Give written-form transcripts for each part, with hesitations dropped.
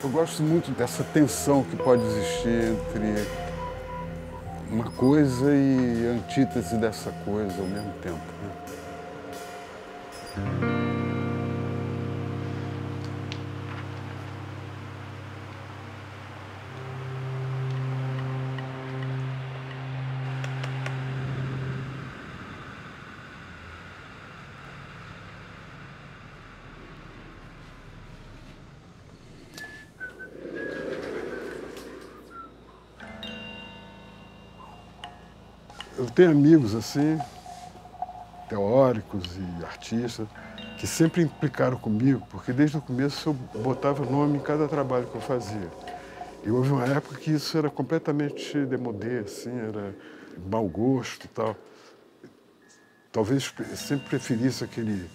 Eu gosto muito dessa tensão que pode existir entre uma coisa e a antítese dessa coisa ao mesmo tempo, né? Eu tenho amigos assim, teóricos e artistas, que sempre implicaram comigo, porque desde o começo eu botava nome em cada trabalho que eu fazia. E houve uma época que isso era completamente démodé, assim, era mau gosto e tal. Talvez eu sempre preferisse aquele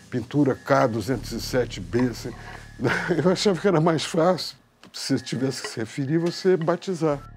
pintura K207B, assim. Eu achava que era mais fácil, se tivesse que se referir, você batizar.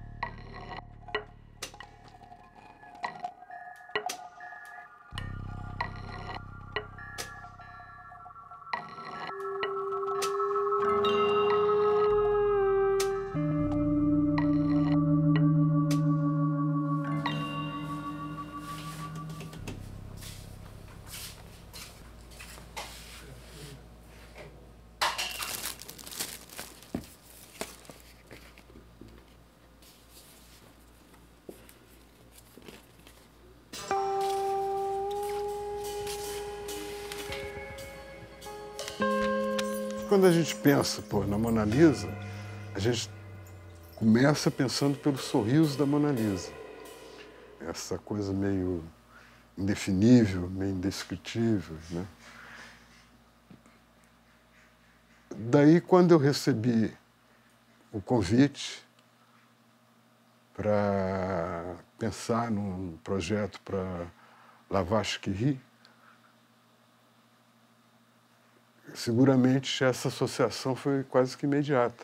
Quando a gente pensa, pô, na Mona Lisa, a gente começa pensando pelo sorriso da Mona Lisa. Essa coisa meio indefinível, meio indescritível, né? Daí, quando eu recebi o convite para pensar num projeto para La Vache-qui-rit, seguramente essa associação foi quase que imediata.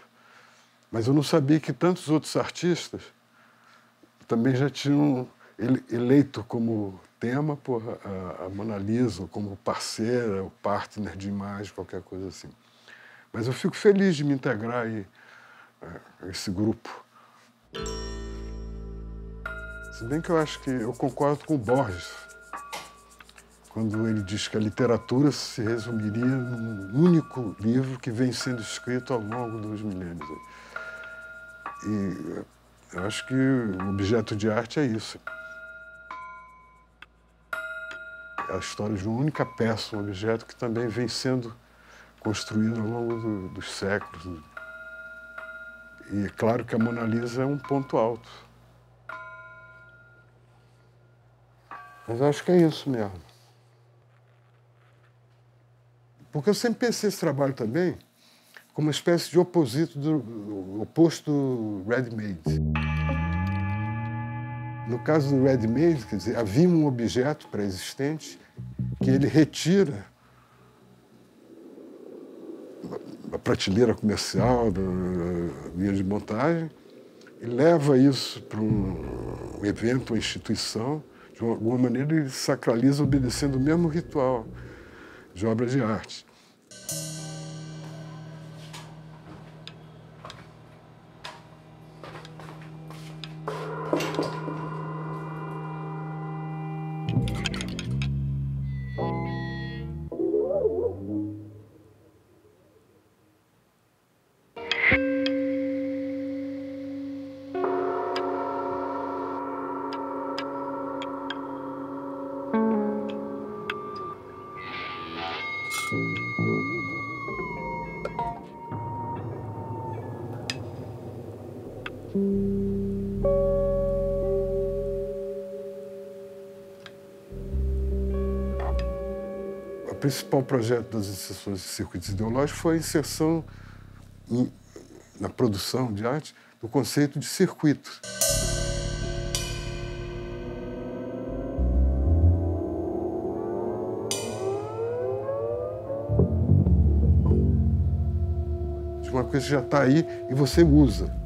Mas eu não sabia que tantos outros artistas também já tinham eleito como tema, porra, a Mona Lisa, como parceira, ou partner de imagem, qualquer coisa assim. Mas eu fico feliz de me integrar aí, a esse grupo. Se bem que eu acho que eu concordo com o Borges, quando ele diz que a literatura se resumiria num único livro que vem sendo escrito ao longo dos milênios. E eu acho que o objeto de arte é isso. É a história de uma única peça, um objeto que também vem sendo construído ao longo dos séculos. E é claro que a Mona Lisa é um ponto alto. Mas eu acho que é isso mesmo. Porque eu sempre pensei esse trabalho também como uma espécie de oposto do ready-made. No caso do ready-made, quer dizer, havia um objeto pré-existente que ele retira da prateleira comercial, da linha de montagem, e leva isso para um evento, uma instituição. De alguma maneira, ele sacraliza obedecendo o mesmo ritual de obra de arte. O principal projeto das inserções de circuitos ideológicos foi a inserção na produção de arte do conceito de circuito. De uma coisa que já está aí e você usa.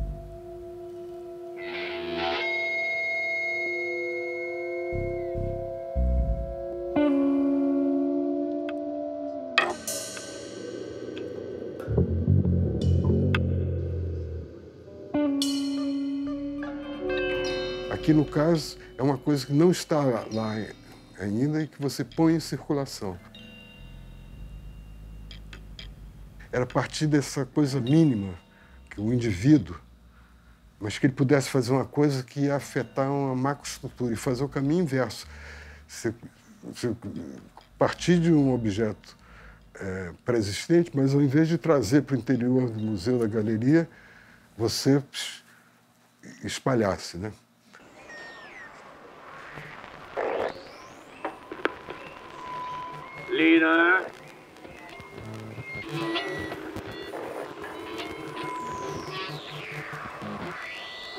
Aqui, no caso, é uma coisa que não está lá ainda e que você põe em circulação. Era a partir dessa coisa mínima que o indivíduo, mas que ele pudesse fazer uma coisa que ia afetar uma macroestrutura e fazer o caminho inverso. Você partir de um objeto pré-existente, mas ao invés de trazer para o interior do museu, da galeria, você espalhasse, né? Lina.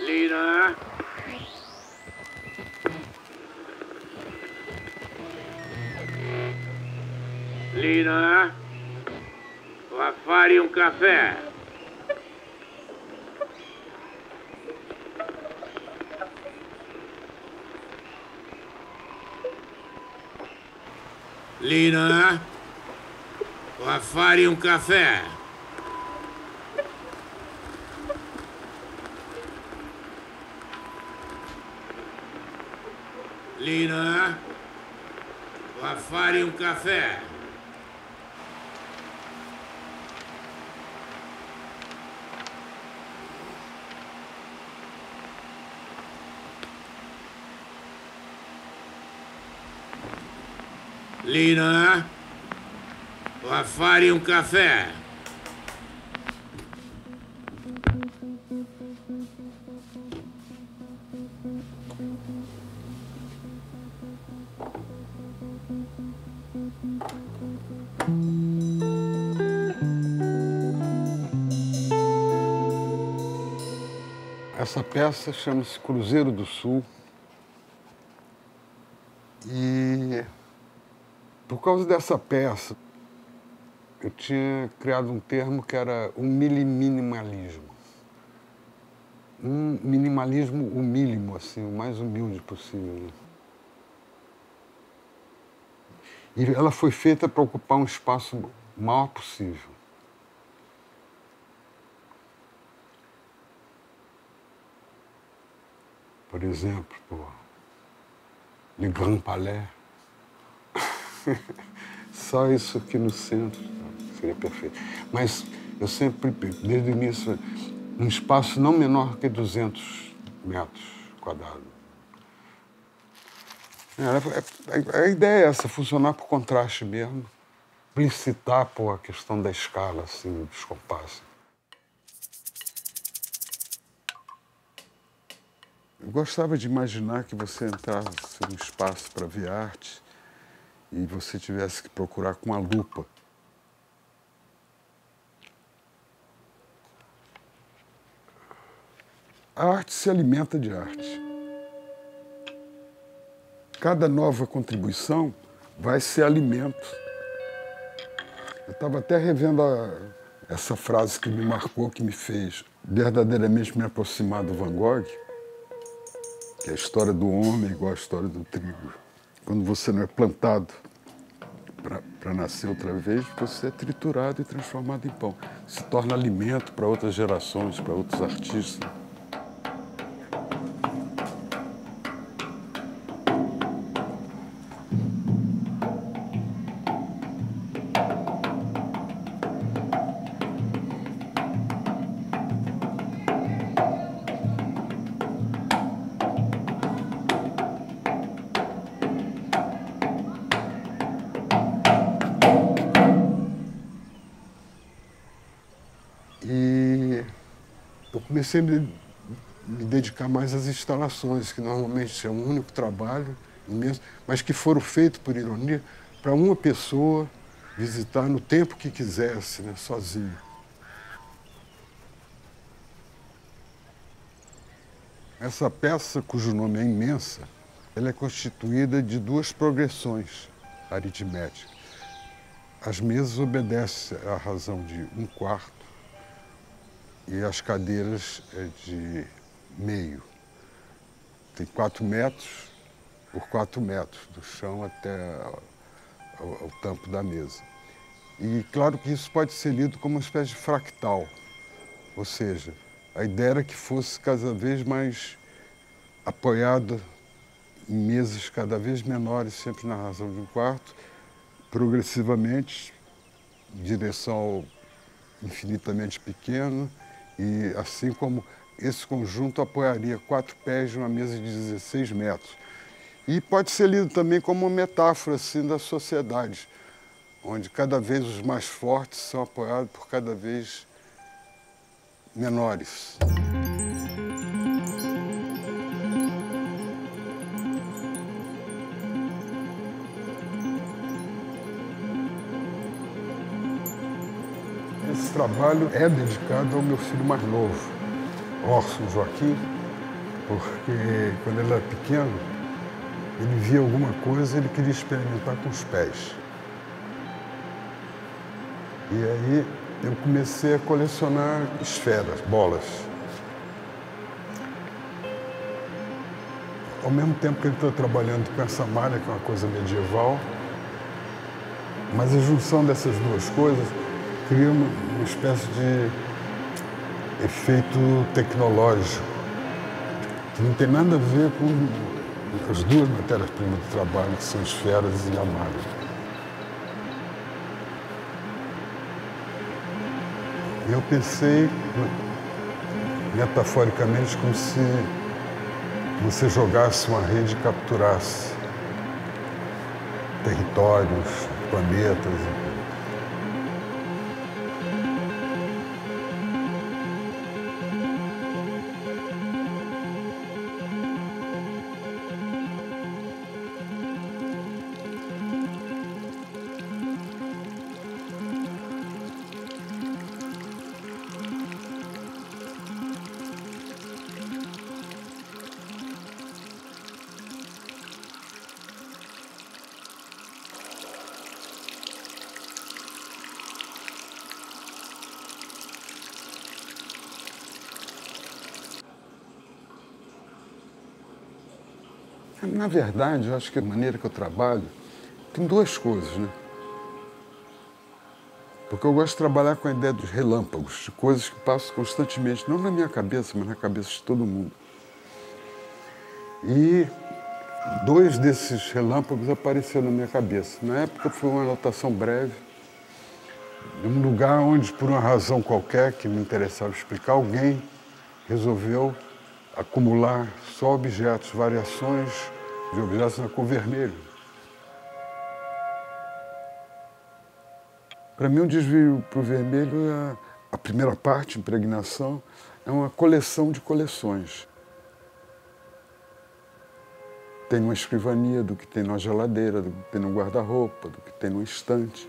Lina. Lina. Va a fare un caffè. Lina, va a fare un caffè. Lina, va a fare un caffè. Lina, va a fare un caffè. Essa peça chama-se Cruzeiro do Sul. E por causa dessa peça, eu tinha criado um termo que era o minimalismo. Um minimalismo humílimo, assim, o mais humilde possível, né? E ela foi feita para ocupar um espaço maior possível. Por exemplo, Le Grand Palais. Só isso aqui no centro seria perfeito. Mas eu sempre, desde o início, um espaço não menor que 200 metros quadrados. A ideia é essa, funcionar por contraste mesmo, explicitar a questão da escala, assim, dos compassos. Eu gostava de imaginar que você entrasse num espaço para ver arte e você tivesse que procurar com a lupa. A arte se alimenta de arte. Cada nova contribuição vai ser alimento. Eu estava até revendo essa frase que me marcou, que me fez verdadeiramente me aproximar do Van Gogh, que é a história do homem igual a história do trigo. Quando você não é plantado para nascer outra vez, você é triturado e transformado em pão. Se torna alimento para outras gerações, para outros artistas. E eu comecei a me dedicar mais às instalações, que normalmente é um único trabalho imenso, mas que foram feitos, por ironia, para uma pessoa visitar no tempo que quisesse, né, sozinho. Essa peça, cujo nome é Imensa, ela é constituída de duas progressões aritméticas. As mesas obedecem à razão de 1/4 e as cadeiras de meio. Tem 4 metros por 4 metros, do chão até ao tampo da mesa. E claro que isso pode ser lido como uma espécie de fractal, ou seja, a ideia era que fosse cada vez mais apoiado em mesas cada vez menores, sempre na razão de um quarto, progressivamente, em direção ao infinitamente pequeno, e assim como esse conjunto apoiaria 4 pés de uma mesa de 16 metros. E pode ser lido também como uma metáfora assim, da sociedade, onde cada vez os mais fortes são apoiados por cada vez menores. Esse trabalho é dedicado ao meu filho mais novo, Orson Joaquim, porque quando ele era pequeno, ele via alguma coisa e ele queria experimentar com os pés. E aí eu comecei a colecionar esferas, bolas. Ao mesmo tempo que ele está trabalhando com essa malha, que é uma coisa medieval, mas a junção dessas duas coisas cria uma espécie de efeito tecnológico, que não tem nada a ver com as duas matérias-primas do trabalho, que são esferas e a malha. Eu pensei, metaforicamente, como se você jogasse uma rede e capturasse territórios, planetas. Na verdade, eu acho que a maneira que eu trabalho tem duas coisas, né? Porque eu gosto de trabalhar com a ideia dos relâmpagos, de coisas que passam constantemente, não na minha cabeça, mas na cabeça de todo mundo. E 2 desses relâmpagos apareceram na minha cabeça. Na época foi uma anotação breve, em um lugar onde, por uma razão qualquer que me interessava explicar, alguém resolveu acumular só objetos, variações de objetos na cor vermelho. Para mim, o desvio para o vermelho, a primeira parte, impregnação, é uma coleção de coleções. Tem uma escrivania, do que tem na geladeira, do que tem no guarda-roupa, do que tem no estante.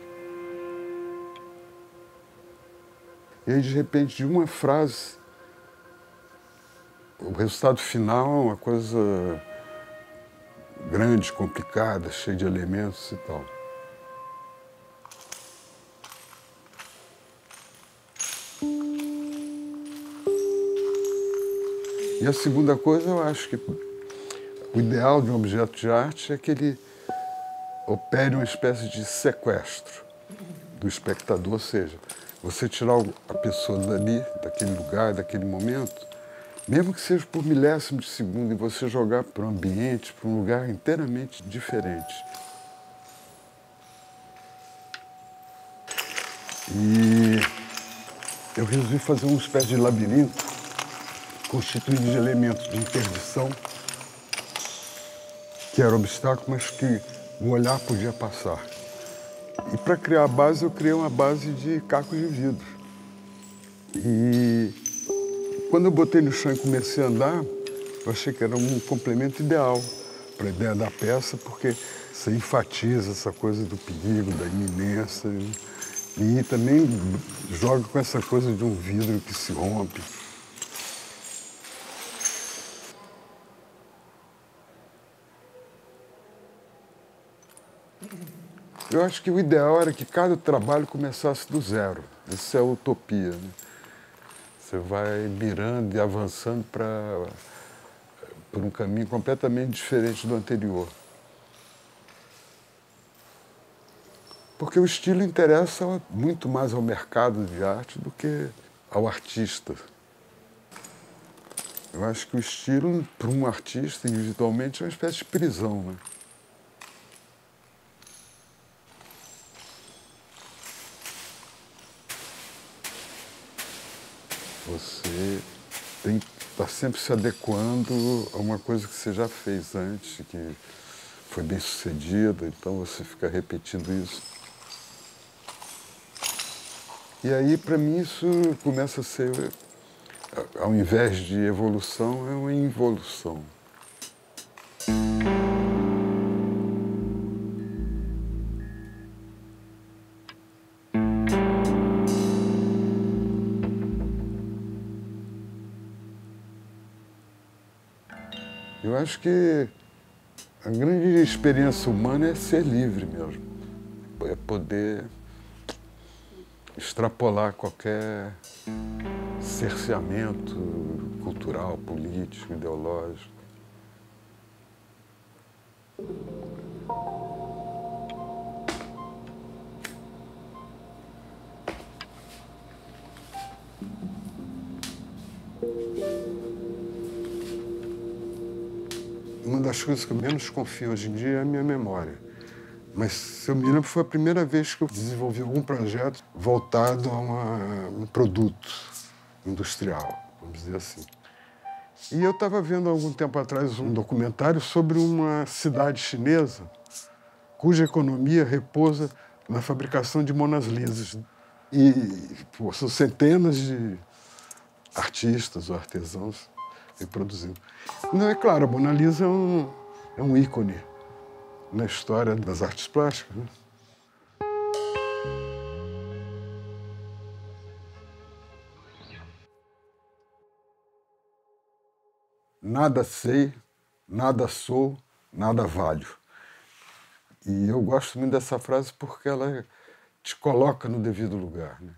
E aí, de repente, de uma frase, o resultado final é uma coisa grande, complicada, cheia de elementos e tal. E a segunda coisa, eu acho que o ideal de um objeto de arte é que ele opere uma espécie de sequestro do espectador, ou seja, você tirar a pessoa dali, daquele lugar, daquele momento, mesmo que seja por milésimo de segundo, e você jogar para um ambiente, para um lugar inteiramente diferente. E eu resolvi fazer uma espécie de labirinto constituído de elementos de interdição, que era obstáculo, mas que o olhar podia passar. E para criar a base, eu criei uma base de cacos de vidro. E quando eu botei no chão e comecei a andar, eu achei que era um complemento ideal para a ideia da peça, porque você enfatiza essa coisa do perigo, da iminência, e também joga com essa coisa de um vidro que se rompe. Eu acho que o ideal era que cada trabalho começasse do zero. Isso é a utopia, né? Você vai mirando e avançando por um caminho completamente diferente do anterior. Porque o estilo interessa muito mais ao mercado de arte do que ao artista. Eu acho que o estilo, para um artista, individualmente, é uma espécie de prisão, né? Você tem que estar sempre se adequando a uma coisa que você já fez antes, que foi bem sucedida, então você fica repetindo isso. E aí, para mim, isso começa a ser, ao invés de evolução, é uma involução. Eu acho que a grande experiência humana é ser livre mesmo, é poder extrapolar qualquer cerceamento cultural, político, ideológico. Uma das coisas que eu menos confio hoje em dia é a minha memória. Mas, se eu me lembro, foi a primeira vez que eu desenvolvi algum projeto voltado a um produto industrial, vamos dizer assim. E eu estava vendo há algum tempo atrás um documentário sobre uma cidade chinesa cuja economia repousa na fabricação de monas lisas. E pô, são centenas de artistas ou artesãos reproduzindo. Não, é claro, a Mona Lisa é um ícone na história das artes plásticas, né? Nada sei, nada sou, nada valho. E eu gosto muito dessa frase porque ela te coloca no devido lugar, né?